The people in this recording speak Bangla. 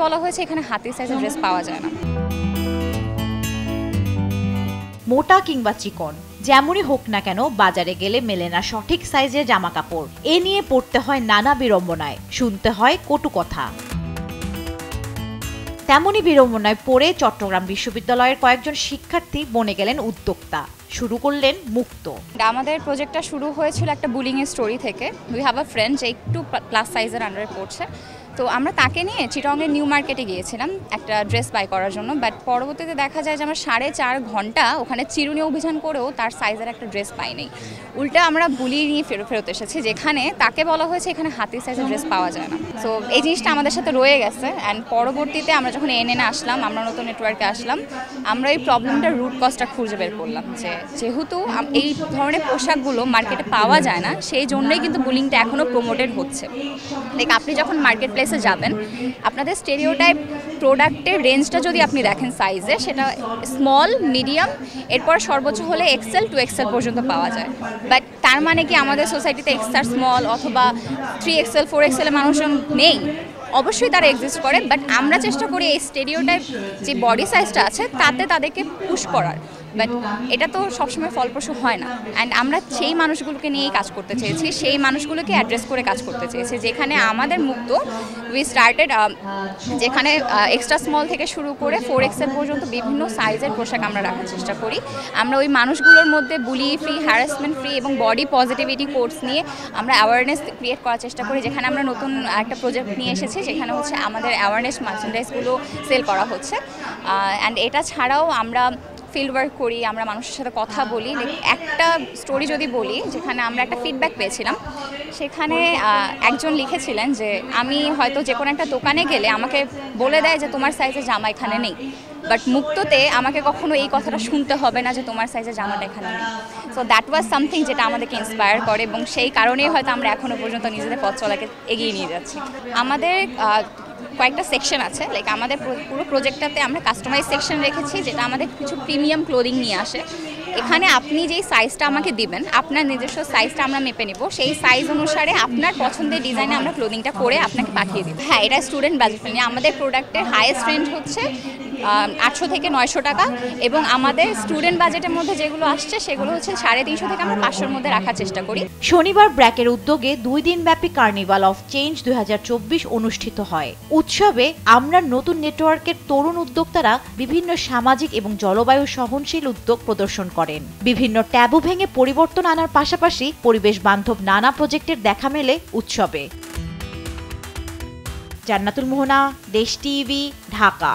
বলা হয়েছে এখানে হাতির সাইজের ড্রেস পাওয়া যায় না। মোটা কিংবা চিকন যেমনই হোক না কেন বাজারে গেলে মেলে না সঠিক সাইজের জামা কাপড়। এ নিয়ে পড়তে হয় নানা বিড়ম্বনায়, শুনতে হয় কটু কথা। তেমনই বিড়ম্বনায় পড়ে চট্টগ্রাম বিশ্ববিদ্যালয়ের কয়েকজন শিক্ষার্থী বনে গেলেন উদ্যোক্তা, শুরু করলেন মুক্ত। আমাদের প্রজেক্টটা শুরু হয়েছিল একটা বুলিং এর স্টোরি থেকে। উই হ্যাভ আ ফ্রেন্ড যে একটু প্লাস সাইজের আন্ডারে পড়ছে, তো আমরা তাকে নিয়ে চিটংয়ের নিউ মার্কেটে গিয়েছিলাম একটা ড্রেস বাই করার জন্য। বাট পরবর্তীতে দেখা যায় যে আমরা 4.5 ঘন্টা ওখানে চিরুনি অভিযান করেও তার সাইজের একটা ড্রেস পাই নাই। উল্টা আমরা বুলি নিয়ে ফেরত এসেছি, যেখানে তাকে বলা হয়েছে এখানে হাতির সাইজের ড্রেস পাওয়া যায় না। সো এই জিনিসটা আমাদের সাথে রয়ে গেছে। অ্যান্ড পরবর্তীতে আমরা যখন এনএনে আসলাম, আমরা নতুন নেটওয়ার্কে আসলাম, আমরা এই প্রবলেমটার রুট কজটা খুঁজে বের করলাম যে যেহেতু এই ধরনের পোশাকগুলো মার্কেটে পাওয়া যায় না, সেই জন্যই কিন্তু বুলিংটা এখনও প্রমোটেড হচ্ছে। লাইক আপনি যখন মার্কেট প্লেসে যাবেন, আপনাদের স্টেরিওটাইপ প্রোডাক্টের রেঞ্জটা যদি আপনি দেখেন সাইজে, সেটা স্মল, মিডিয়াম, এরপর সর্বোচ্চ হলে এক্সেল 2XL পর্যন্ত পাওয়া যায়। বাট তার মানে কি আমাদের সোসাইটিতে এক্সট্রা স্মল অথবা 3XL 4XL এর মানুষজন নেই? অবশ্যই তারা এক্সিস্ট করে, বাট আমরা চেষ্টা করি এই স্টেরিওটাইপ যে বডি সাইজটা আছে তাতে তাদেরকে পুশ করার। বাট এটা তো সবসময় ফলপ্রসূ হয় না। অ্যান্ড আমরা সেই মানুষগুলোকে নিয়েই কাজ করতে চেয়েছি, সেই মানুষগুলোকে অ্যাড্রেস করে কাজ করতে চেয়েছি, যেখানে আমাদের মুক্ত উই স্টার্টেড যেখানে এক্সট্রা স্মল থেকে শুরু করে 4XL পর্যন্ত বিভিন্ন সাইজের পোশাক আমরা রাখার চেষ্টা করি। আমরা ওই মানুষগুলোর মধ্যে বুলি ফ্রি, হ্যারাসমেন্ট ফ্রি এবং বডি পজিটিভিটি কোর্স নিয়ে আমরা অ্যাওয়ারনেস ক্রিয়েট করার চেষ্টা করি। যেখানে আমরা নতুন একটা প্রজেক্ট নিয়ে এসেছি, যেখানে হচ্ছে আমাদের অ্যাওয়ারনেস মার্চেন্ডাইজগুলো সেল করা হচ্ছে। অ্যান্ড এটা ছাড়াও আমরা ফিল্ড ওয়ার্ক করি, আমরা মানুষের সাথে কথা বলি। একটা স্টোরি যদি বলি, যেখানে আমরা একটা ফিডব্যাক পেয়েছিলাম, সেখানে একজন লিখেছিলেন যে আমি হয়তো যে কোনো একটা দোকানে গেলে আমাকে বলে দেয় যে তোমার সাইজের জামা এখানে নেই, বাট মুক্ততে আমাকে কখনো এই কথাটা শুনতে হবে না যে তোমার সাইজের জামাটা এখানে নেই। সো দ্যাট ওয়াজ সামথিং যেটা আমাদেরকে ইন্সপায়ার করে, এবং সেই কারণেই হয়তো আমরা এখনও পর্যন্ত নিজেদের পথ চলাকে এগিয়ে নিয়ে যাচ্ছি। আমাদের কয়েকটা সেকশন আছে, লাইক আমাদের পুরো প্রজেক্টটাতে আমরা কাস্টমাইজ সেকশন রেখেছি, যেটা আমাদের কিছু প্রিমিয়াম ক্লোদিং নিয়ে আসে। এখানে আপনি যেই সাইজটা আমাকে দিবেন, আপনার নিজস্ব সাইজটা আমরা মেপে নিব, সেই সাইজ অনুসারে আপনার পছন্দের ডিজাইনে আমরা ক্লোদিংটা করে আপনাকে পাঠিয়ে দিব। হ্যাঁ, এটা স্টুডেন্ট বাজেট ফ্রেন্ডলি। আমাদের প্রোডাক্টের হাইয়েস্ট রেঞ্জ হচ্ছে 800 থেকে 900 টাকা, এবং আমাদের স্টুডেন্ট বাজেটের মধ্যে যেগুলো আসছে সেগুলো হচ্ছে 350 থেকে আমরা 500-র মধ্যে রাখার চেষ্টা করি। শনিবার ব্র্যাকের উদ্যোগে 2 দিনব্যাপী কার্নিভাল অফ চেঞ্জ 2024 অনুষ্ঠিত হয়। উৎসবে আমরা নতুন নেটওয়ার্কের তরুণ উদ্যোক্তারা বিভিন্ন সামাজিক এবং জলবায়ু সহনশীল উদ্যোগ প্রদর্শন করেন। বিভিন্ন ট্যাবু ভেঙে পরিবর্তন আনার পাশাপাশি পরিবেশ বান্ধব নানা প্রজেক্টের দেখা মেলে উৎসবে। জান্নাতুল মোহনা, দেশ টিভি, ঢাকা।